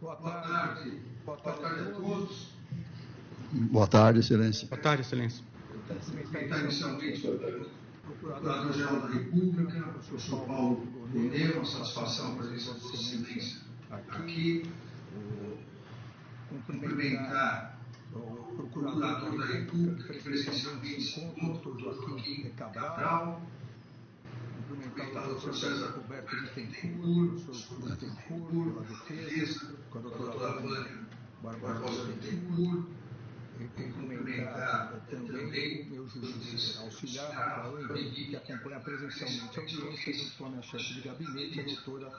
Boa tarde a todos. Boa tarde, Excelência. Boa tarde, Excelência. Cumprimentar inicialmente o Procurador-Geral da República, o professor Paulo Gonet, uma satisfação a presença de Vossa Excelência aqui. Cumprimentar o Procurador da República, que presencialmente se encontra, o Joaquim Cabral. Cumprimentar o professor César Roberto Bittencourt, o professor Bittencourt, pela defesa, com a doutora Vânia Barbosa Bittencourt. Cumprimentar também o meu juiz auxiliar, Rafael Henrique, que acompanha presencialmente a audiência, junto com a minha chefe de gabinete, a doutora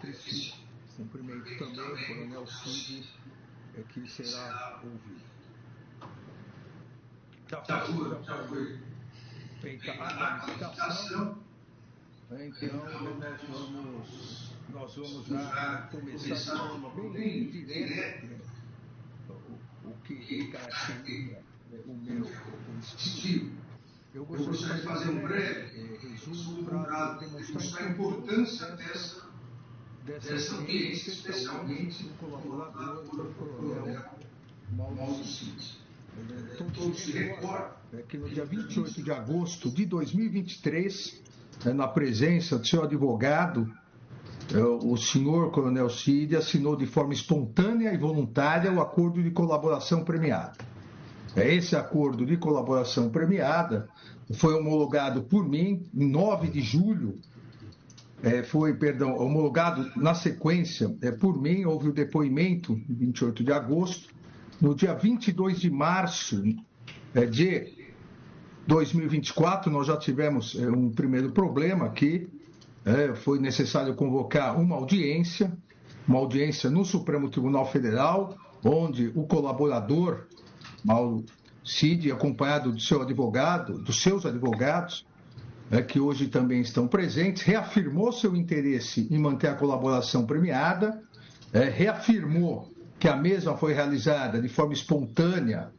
Cristina. Cumprimento também o coronel Cid, que será ouvido. Já foi feita a qualificação. Então, nós vamos já começar de forma bem direta o que caracteriza o meu estilo. Eu gostaria de fazer um breve resumo para demonstrar a importância dessa audiência, especialmente do colaborador do coronel Mauro Cid. Todos se recordam que no dia 28 de agosto de 2023, na presença do seu advogado, o senhor Coronel Cid assinou de forma espontânea e voluntária o acordo de colaboração premiada. Esse acordo de colaboração premiada foi homologado por mim em 9 de julho, homologado na sequência por mim, houve o depoimento em 28 de agosto, no dia 22 de março de 2024, nós já tivemos um primeiro problema aqui. Foi necessário convocar uma audiência no Supremo Tribunal Federal, onde o colaborador, Mauro Cid, acompanhado do seu advogado, dos seus advogados, que hoje também estão presentes, reafirmou seu interesse em manter a colaboração premiada, reafirmou que a mesma foi realizada de forma espontânea,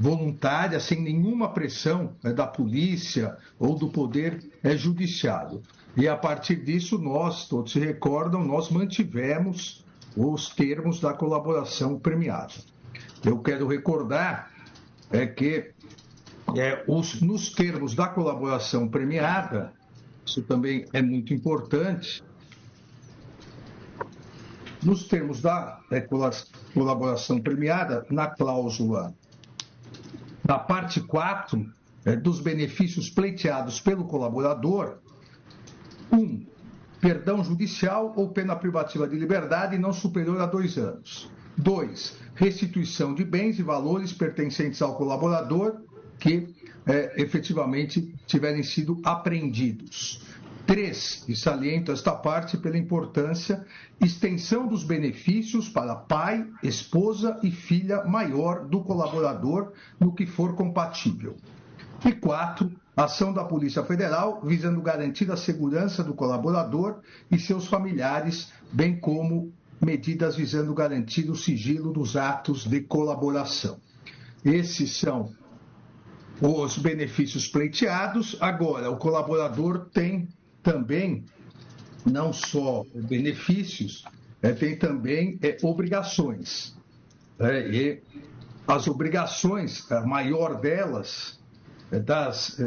voluntária, sem nenhuma pressão da polícia ou do poder judiciário. E a partir disso, nós, todos se recordam, nós mantivemos os termos da colaboração premiada. Eu quero recordar que nos termos da colaboração premiada, isso também é muito importante, nos termos da colaboração premiada, na cláusula, na parte 4 dos benefícios pleiteados pelo colaborador, 1. Perdão judicial ou pena privativa de liberdade não superior a 2 anos. 2. Restituição de bens e valores pertencentes ao colaborador que efetivamente tiverem sido apreendidos. 3. E saliento esta parte pela importância, extensão dos benefícios para pai, esposa e filha maior do colaborador no que for compatível. E 4. Ação da Polícia Federal visando garantir a segurança do colaborador e seus familiares, bem como medidas visando garantir o sigilo dos atos de colaboração. Esses são os benefícios pleiteados. Agora, o colaborador tem também, não só benefícios, tem também obrigações. E as obrigações, a maior delas, das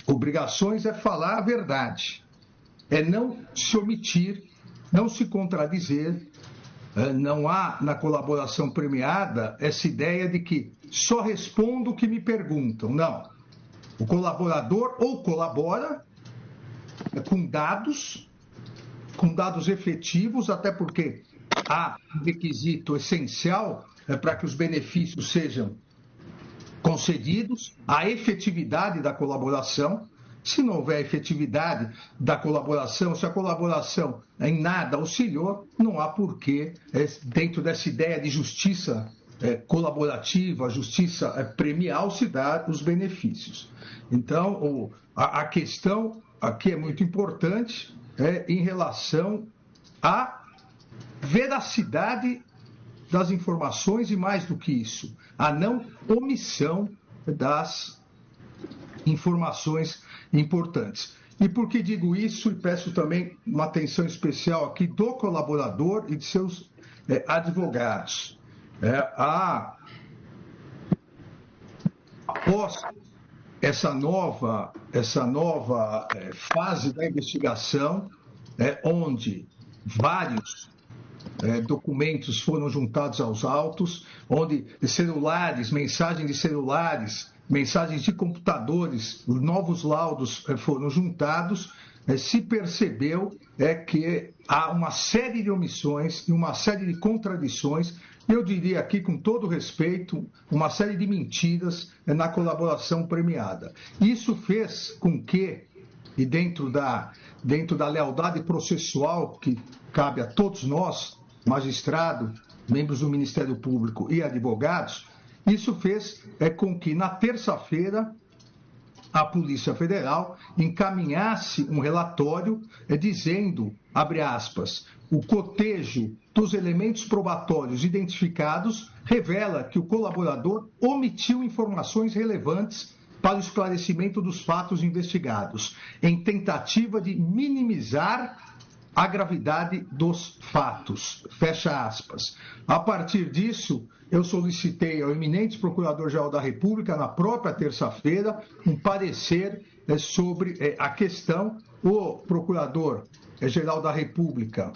obrigações é falar a verdade, é não se omitir, não se contradizer. Não há na colaboração premiada essa ideia de que só respondo o que me perguntam. Não. O colaborador ou colabora com dados efetivos, até porque há um requisito essencial para que os benefícios sejam concedidos, a efetividade da colaboração. Se não houver efetividade da colaboração, se a colaboração em nada auxiliou, não há porquê, dentro dessa ideia de justiça colaborativa, justiça premial, se dar os benefícios. Então, a questão aqui é muito importante em relação à veracidade das informações e, mais do que isso, a não omissão das informações importantes. E por que digo isso? E peço também uma atenção especial aqui do colaborador e de seus advogados. Após essa nova fase da investigação, onde vários documentos foram juntados aos autos, onde celulares, mensagens de celulares, mensagens de computadores, novos laudos foram juntados, se percebeu que há uma série de omissões e uma série de contradições, eu diria aqui com todo respeito, uma série de mentiras na colaboração premiada. Isso fez com que, e dentro da lealdade processual que cabe a todos nós, magistrado, membros do Ministério Público e advogados, isso fez com que na terça-feira a Polícia Federal encaminhasse um relatório dizendo, abre aspas, o cotejo dos elementos probatórios identificados revela que o colaborador omitiu informações relevantes para o esclarecimento dos fatos investigados, em tentativa de minimizar a gravidade dos fatos. Fecha aspas. A partir disso, eu solicitei ao eminente Procurador-Geral da República, na própria terça-feira, um parecer sobre a questão. O Procurador-Geral da República,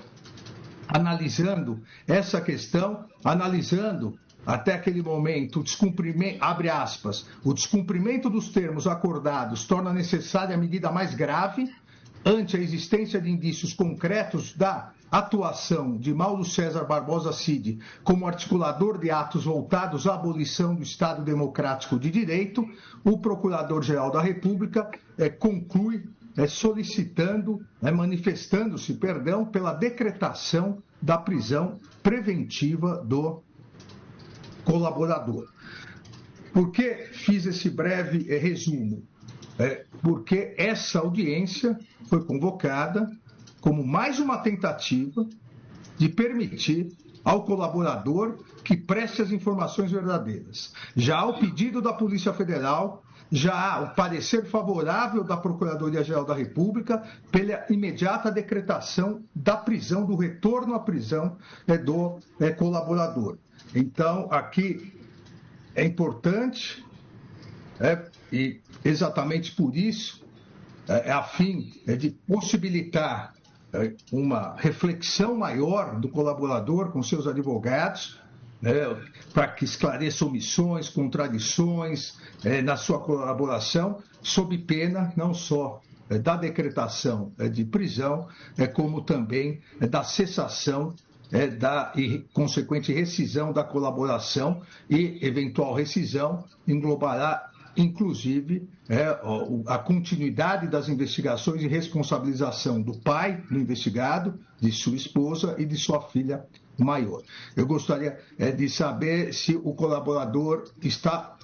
analisando essa questão, analisando até aquele momento o descumprimento, abre aspas, o descumprimento dos termos acordados torna necessária a medida mais grave ante a existência de indícios concretos da atuação de Mauro César Barbosa Cid como articulador de atos voltados à abolição do Estado Democrático de Direito, o Procurador-Geral da República conclui solicitando, manifestando-se, pela decretação da prisão preventiva do colaborador. Por que fiz esse breve resumo? Porque essa audiência foi convocada como mais uma tentativa de permitir ao colaborador que preste as informações verdadeiras. Já há o pedido da Polícia Federal, já há o parecer favorável da Procuradoria-Geral da República pela imediata decretação da prisão, do retorno à prisão do colaborador. Então, aqui é importante, e exatamente por isso, a fim de possibilitar uma reflexão maior do colaborador com seus advogados, para que esclareça omissões, contradições na sua colaboração, sob pena não só da decretação de prisão, como também da cessação da consequente rescisão da colaboração, e eventual rescisão englobará inclusive a continuidade das investigações e responsabilização do pai do investigado, de sua esposa e de sua filha maior. Eu gostaria de saber se o colaborador está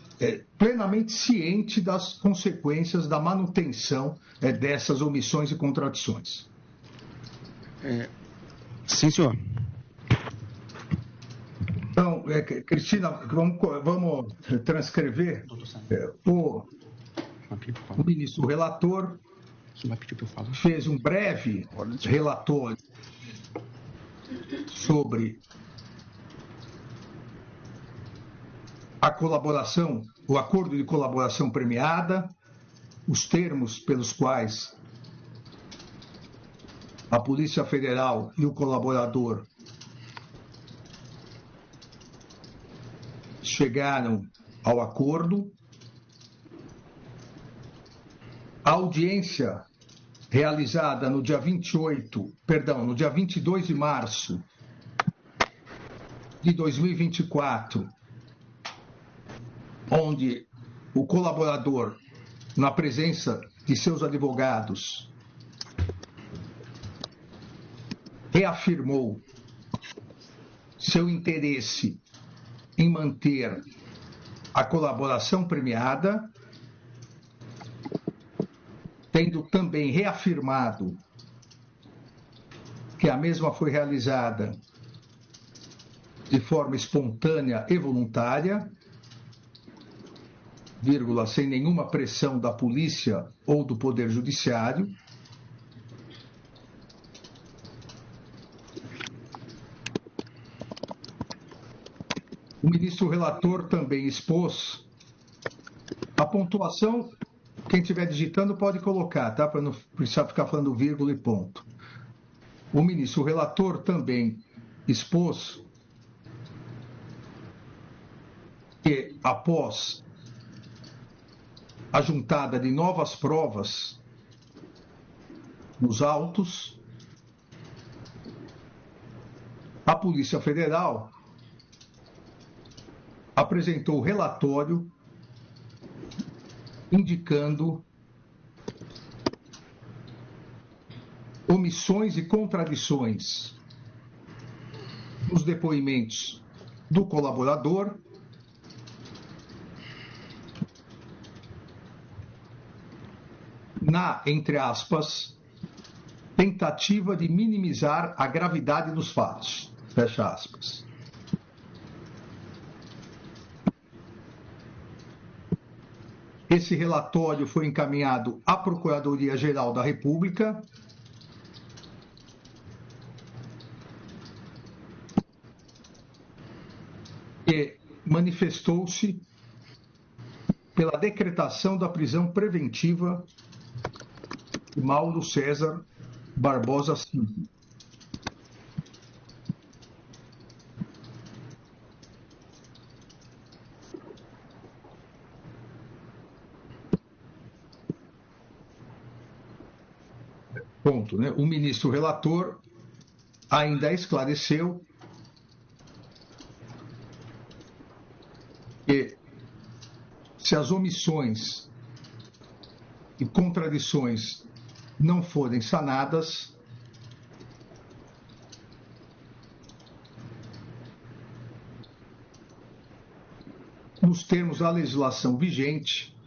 plenamente ciente das consequências da manutenção dessas omissões e contradições. Sim, senhor. Então, Cristina, vamos transcrever o ministro relator fez um breve relatório sobre a colaboração, o acordo de colaboração premiada, os termos pelos quais a Polícia Federal e o colaborador chegaram ao acordo. A audiência realizada no dia 22 de março de 2024, onde o colaborador, na presença de seus advogados, reafirmou seu interesse em manter a colaboração premiada, tendo também reafirmado que a mesma foi realizada de forma espontânea e voluntária, sem nenhuma pressão da polícia ou do Poder Judiciário. O ministro relator também expôs a pontuação. Quem estiver digitando pode colocar, tá? Para não precisar ficar falando vírgula e ponto. O ministro relator também expôs que, após a juntada de novas provas nos autos, a Polícia Federal apresentou relatório indicando omissões e contradições nos depoimentos do colaborador, na, entre aspas, tentativa de minimizar a gravidade dos fatos, fecha aspas. Esse relatório foi encaminhado à Procuradoria-Geral da República, que manifestou-se pela decretação da prisão preventiva de Mauro César Barbosa Cid. Ponto, né? O ministro relator ainda esclareceu que, se as omissões e contradições não forem sanadas, nos termos da legislação vigente,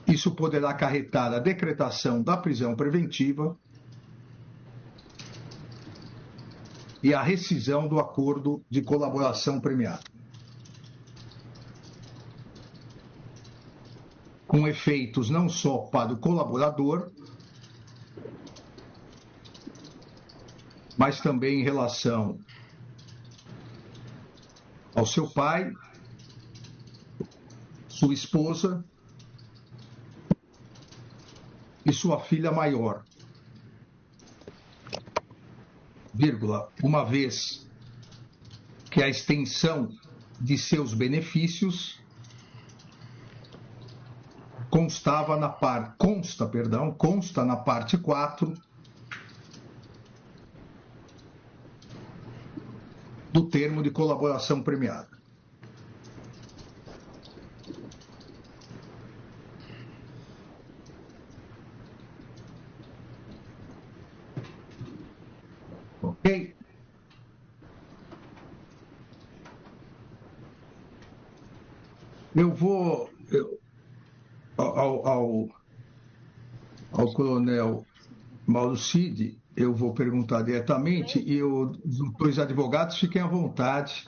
isso poderá acarretar a decretação da prisão preventiva e a rescisão do acordo de colaboração premiada, com efeitos não só para o colaborador, mas também em relação ao seu pai, sua esposa e sua filha maior, vírgula, uma vez que a extensão de seus benefícios consta na parte 4 do termo de colaboração premiada. Ok? Eu vou ao coronel Mauro Cid, eu vou perguntar diretamente e os dois advogados fiquem à vontade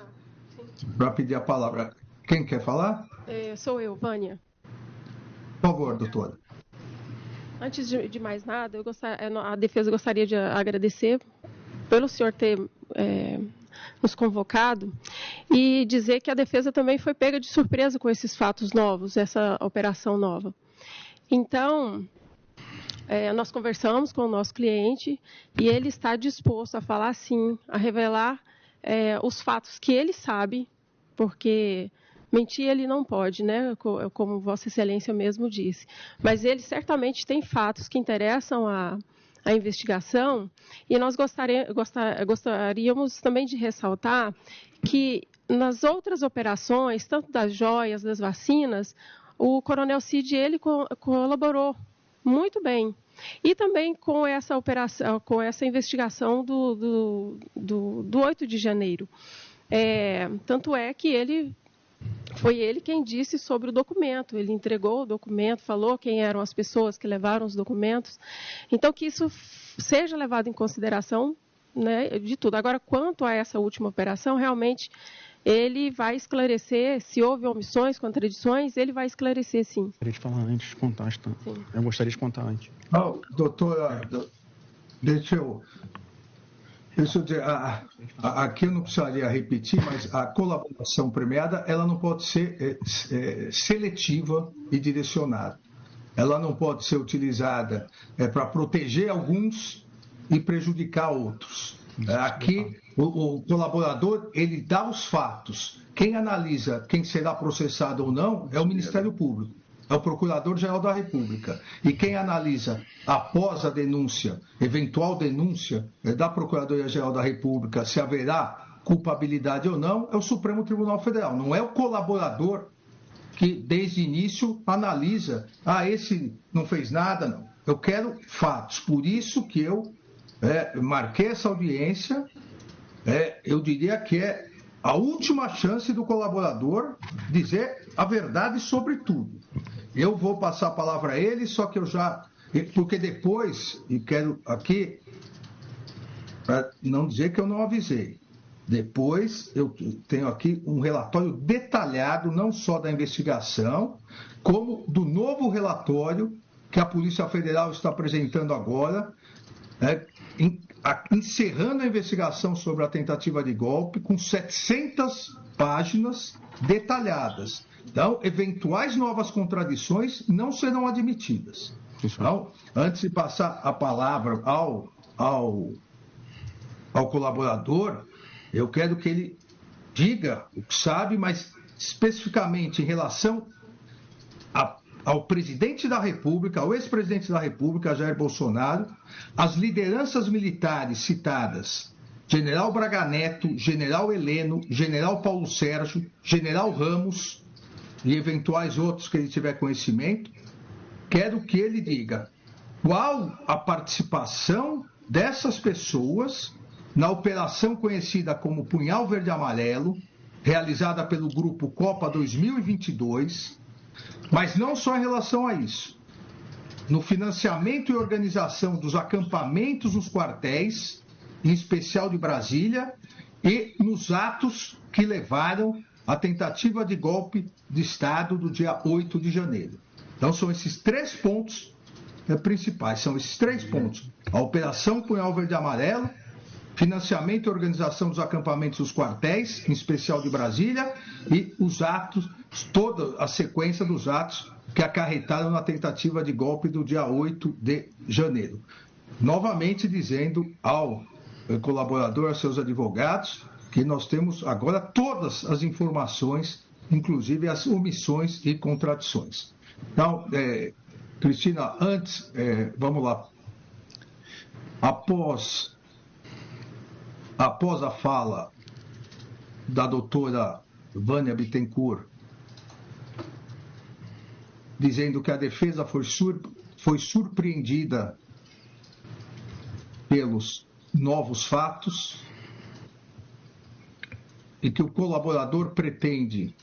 para pedir a palavra. Quem quer falar? Sou eu, Vânia. Por favor, doutora. Antes de mais nada, a defesa gostaria de agradecer pelo senhor ter nos convocado e dizer que a defesa também foi pega de surpresa com esses fatos novos, essa operação nova. Então, nós conversamos com o nosso cliente e ele está disposto a falar sim, a revelar os fatos que ele sabe, porque mentir ele não pode, né? Como Vossa Excelência mesmo disse. Mas ele certamente tem fatos que interessam a investigação e nós gostaríamos também de ressaltar que nas outras operações, tanto das joias, das vacinas, o Coronel Cid ele colaborou muito bem. E também com essa operação, com essa investigação do 8 de janeiro. Tanto é que foi ele quem disse sobre o documento, ele entregou o documento, falou quem eram as pessoas que levaram os documentos. Então, que isso seja levado em consideração, né, de tudo. Agora, quanto a essa última operação, realmente ele vai esclarecer, se houve omissões, contradições, ele vai esclarecer, sim. Eu gostaria de falar antes de contar, tá? Eu gostaria de contar antes. Doutora, deixa eu... Deixa eu dizer, aqui eu não precisaria repetir, mas a colaboração premiada ela não pode ser seletiva e direcionada. Ela não pode ser utilizada para proteger alguns e prejudicar outros. Aqui, o colaborador, ele dá os fatos. Quem analisa quem será processado ou não é o Ministério Público, é o Procurador-Geral da República. E quem analisa, após a denúncia, eventual denúncia da Procuradoria-Geral da República, se haverá culpabilidade ou não, é o Supremo Tribunal Federal. Não é o colaborador que, desde o início, analisa, esse não fez nada, não. Eu quero fatos. Por isso que eu marquei essa audiência, eu diria que é a última chance do colaborador dizer a verdade sobre tudo. Eu vou passar a palavra a ele, só que porque depois, e quero aqui, para não dizer que eu não avisei, depois eu tenho aqui um relatório detalhado, não só da investigação, como do novo relatório que a Polícia Federal está apresentando agora, encerrando a investigação sobre a tentativa de golpe com 700 páginas detalhadas. Então, eventuais novas contradições não serão admitidas. Então, antes de passar a palavra ao colaborador, eu quero que ele diga o que sabe, mas especificamente em relação ao presidente da República, ao ex-presidente da República, Jair Bolsonaro, as lideranças militares citadas, General Braga Neto, General Heleno, General Paulo Sérgio, General Ramos e eventuais outros que ele tiver conhecimento, quero que ele diga qual a participação dessas pessoas na operação conhecida como Punhal Verde Amarelo, realizada pelo Grupo Copa 2022, mas não só em relação a isso. No financiamento e organização dos acampamentos nos quartéis, em especial de Brasília, e nos atos que levaram à tentativa de golpe de Estado do dia 8 de janeiro. Então, são esses 3 pontos principais, são esses 3 pontos. A Operação Punhal Verde Amarelo, financiamento e organização dos acampamentos dos quartéis, em especial de Brasília, e os atos, toda a sequência dos atos que acarretaram na tentativa de golpe do dia 8 de janeiro. Novamente dizendo ao colaborador, aos seus advogados, que nós temos agora todas as informações, inclusive as omissões e contradições. Então, Cristina, antes, vamos lá. Após a fala da doutora Vânia Bittencourt, dizendo que a defesa foi surpreendida pelos novos fatos e que o colaborador pretende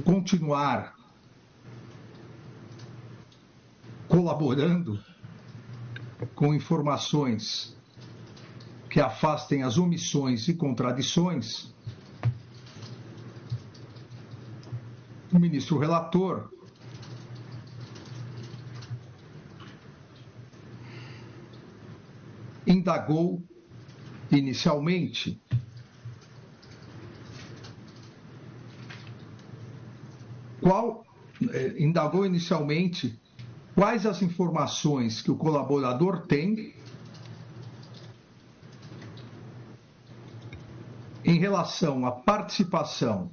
continuar colaborando com informações que afastem as omissões e contradições, o ministro relator indagou inicialmente quais as informações que o colaborador tem em relação à participação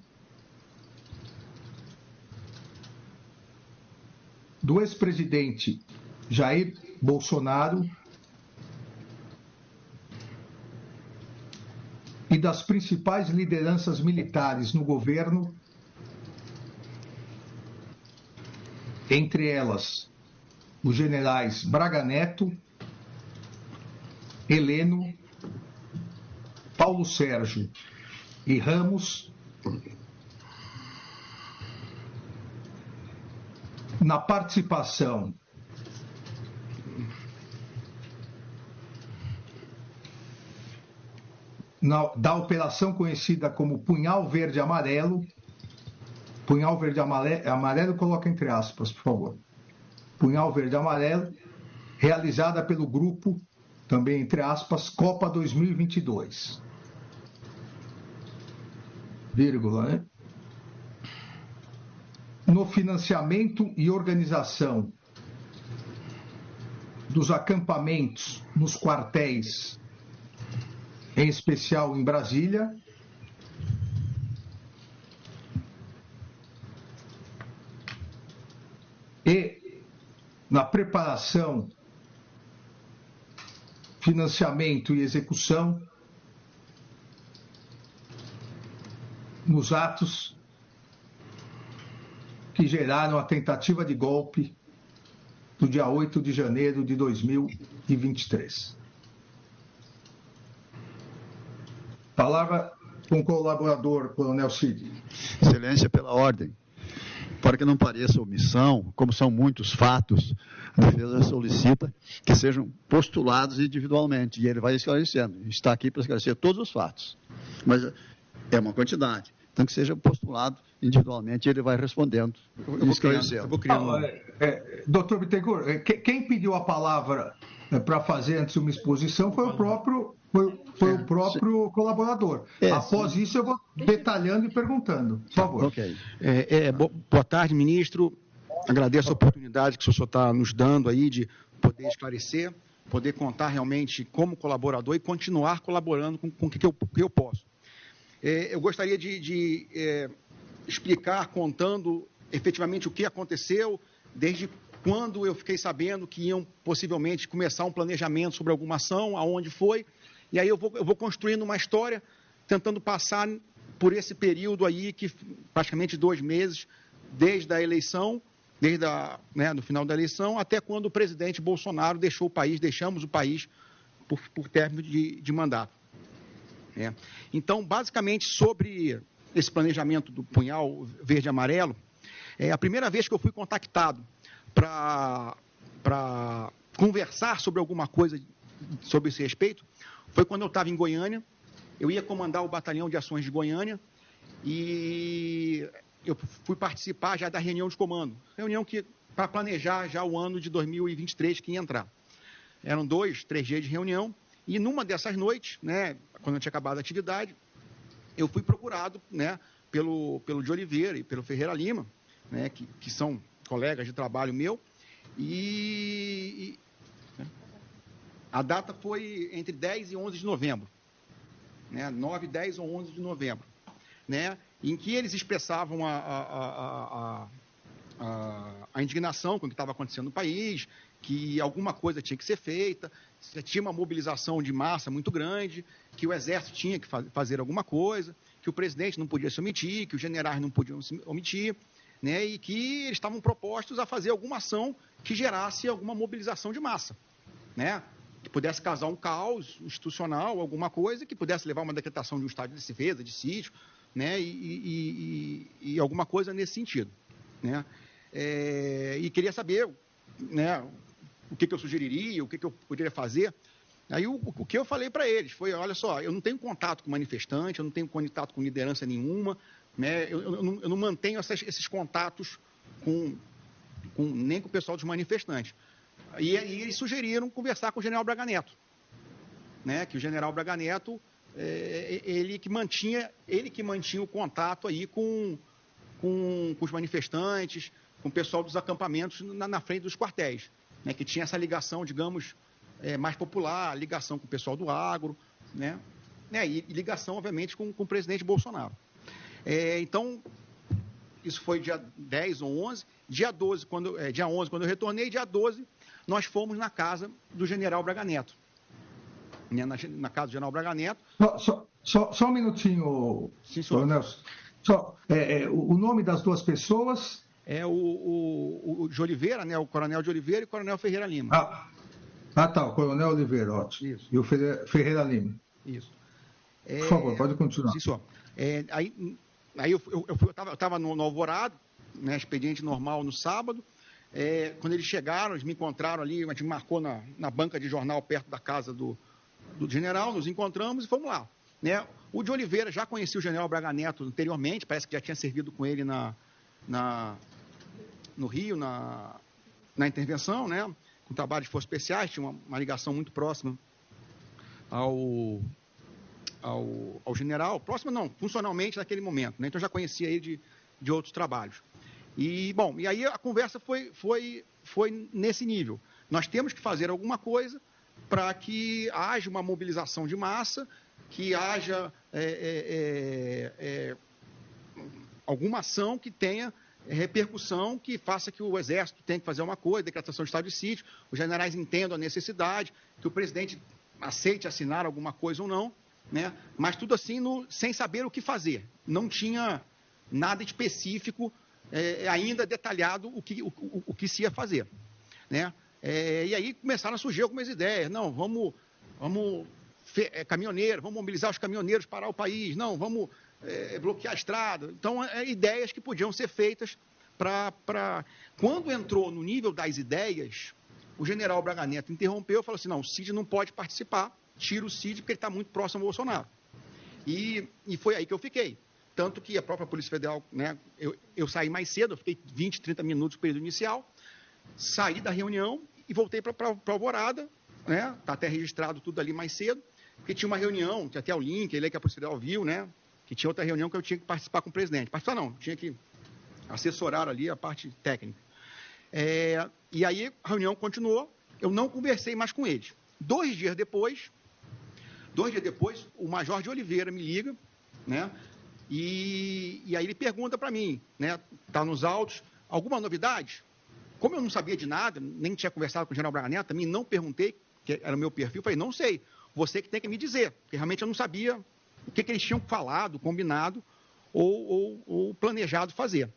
do ex-presidente Jair Bolsonaro e das principais lideranças militares no governo, entre elas os generais Braga Neto, Heleno, Paulo Sérgio e Ramos, na participação da operação conhecida como Punhal Verde Amarelo. Punhal Verde Amarelo, coloca entre aspas, por favor. Punhal Verde Amarelo, realizada pelo grupo, também entre aspas, Copa 2022. Vírgula, né? No financiamento e organização dos acampamentos nos quartéis, em especial em Brasília, e na preparação, financiamento e execução nos atos que geraram a tentativa de golpe do dia 8 de janeiro de 2023. Palavra com o colaborador, Coronel Cid. Excelência, pela ordem. Para que não pareça omissão, como são muitos fatos, a defesa solicita que sejam postulados individualmente, e ele vai esclarecendo. Está aqui para esclarecer todos os fatos, mas é uma quantidade. Então, que seja postulado individualmente, e ele vai respondendo e esclarecendo. Doutor Bittencourt, quem pediu a palavra para fazer antes uma exposição foi o próprio colaborador. Após isso, eu vou detalhando e perguntando. Por favor. Ok. Boa tarde, ministro. Agradeço a oportunidade que o senhor está nos dando aí de poder esclarecer, poder contar realmente como colaborador e continuar colaborando com o que eu posso. Eu gostaria de explicar, contando efetivamente o que aconteceu, desde quando eu fiquei sabendo que iam possivelmente começar um planejamento sobre alguma ação, aonde foi, e aí eu vou construindo uma história, tentando passar por esse período aí, que praticamente 2 meses, desde a eleição, no final da eleição, até quando o presidente Bolsonaro deixamos o país por término de mandato. Então, basicamente, sobre esse planejamento do punhal verde e amarelo, a primeira vez que eu fui contactado para conversar sobre alguma coisa sobre esse respeito foi quando eu estava em Goiânia. Eu ia comandar o Batalhão de Ações de Goiânia e eu fui participar já da reunião de comando, para planejar já o ano de 2023 que ia entrar. Eram 2, 3 dias de reunião, e numa dessas noites, quando eu tinha acabado a atividade, eu fui procurado, pelo de Oliveira e pelo Ferreira Lima, que são colegas de trabalho meu, e a data foi entre 10 e 11 de novembro, 9, 10 ou 11 de novembro, em que eles expressavam a indignação com o que estava acontecendo no país, que alguma coisa tinha que ser feita, tinha uma mobilização de massa muito grande, que o Exército tinha que fazer alguma coisa, que o presidente não podia se omitir, que os generais não podiam se omitir, e que eles estavam propostos a fazer alguma ação que gerasse alguma mobilização de massa, que pudesse causar um caos institucional, alguma coisa, que pudesse levar a uma decretação de um estado de defesa, de sítio, e alguma coisa nesse sentido. E queria saber o que eu sugeriria, o que eu poderia fazer. Aí o que eu falei para eles foi, olha só, eu não tenho contato com manifestante, eu não tenho contato com liderança nenhuma, eu não mantenho esses contatos nem com o pessoal dos manifestantes. E eles sugeriram conversar com o general Braga Neto, que o general Braga Neto, ele que mantinha o contato aí com os manifestantes, com o pessoal dos acampamentos na frente dos quartéis, que tinha essa ligação, digamos, mais popular, ligação com o pessoal do agro, e ligação, obviamente, com o presidente Bolsonaro. Então, isso foi dia 10 ou 11, dia 11, quando eu retornei, dia 12, nós fomos na casa do general Braga Neto, na casa do general Braga Neto. Só um minutinho, Sim, senhor. Nelson. O nome das duas pessoas? É o de Oliveira, o coronel de Oliveira e o coronel Ferreira Lima. Tá, o coronel Oliveira, ótimo. Isso. E o Ferreira Lima. Isso. Por favor, pode continuar. Sim, senhor. Aí eu estava no Alvorado, expediente normal no sábado. Quando eles chegaram, eles me encontraram ali, a gente marcou na banca de jornal perto da casa do general, nos encontramos e fomos lá. O de Oliveira já conhecia o general Braga Neto anteriormente, parece que já tinha servido com ele no Rio, na intervenção, com trabalho de forças especiais, tinha uma ligação muito próxima ao general, próxima não, funcionalmente naquele momento, né? Então eu já conhecia ele de outros trabalhos. E, bom, e aí a conversa foi nesse nível. Nós temos que fazer alguma coisa para que haja uma mobilização de massa, que haja alguma ação que tenha repercussão, que faça que o Exército tenha que fazer uma coisa, decretação de estado de sítio, os generais entendam a necessidade, que o presidente aceite assinar alguma coisa ou não, né? Mas tudo assim sem saber o que fazer. Não tinha nada específico, ainda detalhado o que se ia fazer, né? E aí começaram a surgir algumas ideias. Não, vamos caminhoneiro, vamos mobilizar os caminhoneiros para o país. Não, vamos bloquear a estrada. Então, ideias que podiam ser feitas para... Quando entrou no nível das ideias, o general Braga Neto interrompeu e falou assim, não, o Cid não pode participar, tira o Cid porque ele está muito próximo ao Bolsonaro. E foi aí que eu fiquei. Tanto que a própria Polícia Federal, né, eu saí mais cedo, eu fiquei 20, 30 minutos no período inicial, saí da reunião e voltei para Alvorada, né, está até registrado tudo ali mais cedo, porque tinha uma reunião, tinha até o link, ele que a Polícia Federal viu, né, que tinha outra reunião que eu tinha que participar com o presidente. Participar não, tinha que assessorar ali a parte técnica. E aí a reunião continuou, eu não conversei mais com eles. 2 dias depois, o Major de Oliveira me liga, né, e aí ele pergunta para mim, né, está nos autos, alguma novidade? Como eu não sabia de nada, nem tinha conversado com o general Braga Neto, também não perguntei, que era o meu perfil, falei, não sei, você que tem que me dizer, porque realmente eu não sabia o que eles tinham falado, combinado ou planejado fazer.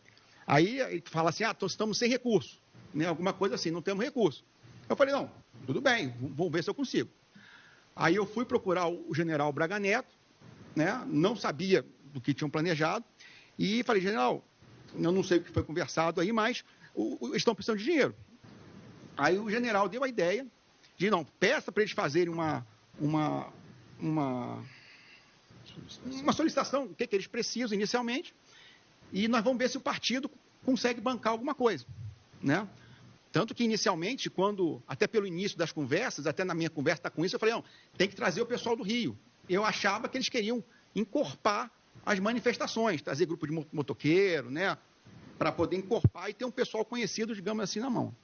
Aí ele fala assim, estamos sem recurso, né, alguma coisa assim, não temos recurso. Eu falei, não, tudo bem, vou ver se eu consigo. Aí eu fui procurar o general Braga Neto, né, não sabia do que tinham planejado, e falei, general, eu não sei o que foi conversado aí, mas eles estão precisando de dinheiro. Aí o general deu a ideia de, não, peça para eles fazerem uma solicitação, o que eles precisam inicialmente, e nós vamos ver se o partido consegue bancar alguma coisa, né? Tanto que inicialmente, até pelo início das conversas, até na minha conversa com isso, eu falei, não, tem que trazer o pessoal do Rio. Eu achava que eles queriam encorpar as manifestações, trazer grupo de motoqueiro, né, para poder encorpar e ter um pessoal conhecido, digamos assim, na mão.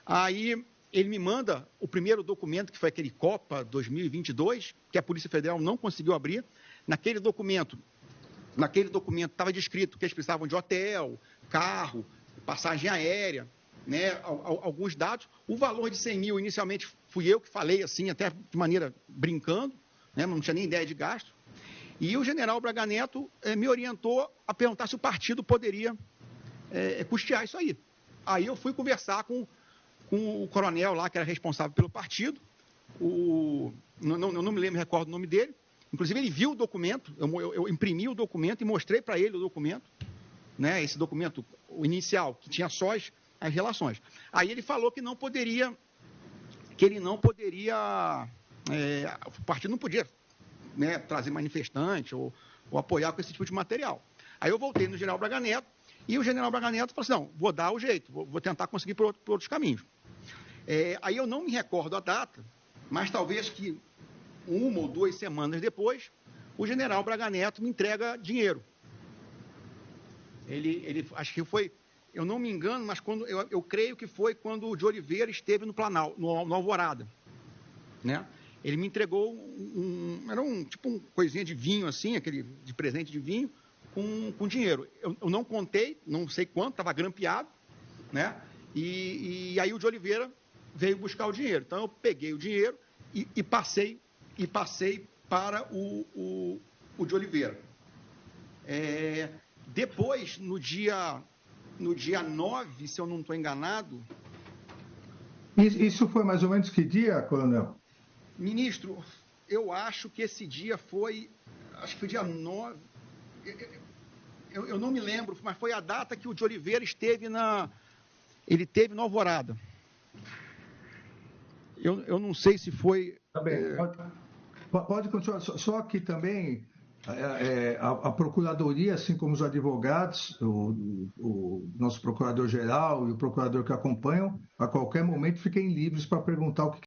Aí ele me manda o primeiro documento, que foi aquele Copa 2022, que a Polícia Federal não conseguiu abrir. Naquele documento estava descrito que eles precisavam de hotel, carro, passagem aérea, né, alguns dados. O valor de 100 mil, inicialmente, fui eu que falei, assim, até de maneira brincando, né, não tinha nem ideia de gasto. E o general Braga Neto me orientou a perguntar se o partido poderia custear isso aí. Aí eu fui conversar com o coronel lá, que era responsável pelo partido, não me lembro, recordo o nome dele. Inclusive, ele viu o documento, eu imprimi o documento e mostrei para ele o documento, né, esse documento, o inicial, que tinha só as relações. Aí ele falou que o partido não podia, né, trazer manifestante ou apoiar com esse tipo de material. Aí eu voltei no general Braga Neto, e o general Braga Neto falou assim, não, vou dar o jeito, vou tentar conseguir por outros caminhos. Aí eu não me recordo a data, mas talvez que 1 ou 2 semanas depois, o general Braga Neto me entrega dinheiro. Ele acho que foi, eu não me engano, mas eu creio que foi quando o de Oliveira esteve no Planalto, no Alvorada, né? Ele me entregou era tipo uma coisinha de vinho assim, aquele de presente de vinho, com dinheiro. Eu não contei, não sei quanto, estava grampeado, né? E aí o de Oliveira veio buscar o dinheiro. Então eu peguei o dinheiro e passei para o de Oliveira. Depois, no dia 9, se eu não estou enganado... Isso foi mais ou menos que dia, coronel? Ministro, eu acho que esse dia foi... Acho que foi dia 9... Eu não me lembro, mas foi a data que o de Oliveira esteve no Alvorada. Eu não sei se foi... Tá bem, pode continuar. Só que também a Procuradoria, assim como os advogados, o nosso Procurador-Geral e o Procurador que acompanham, a qualquer momento fiquem livres para perguntar o que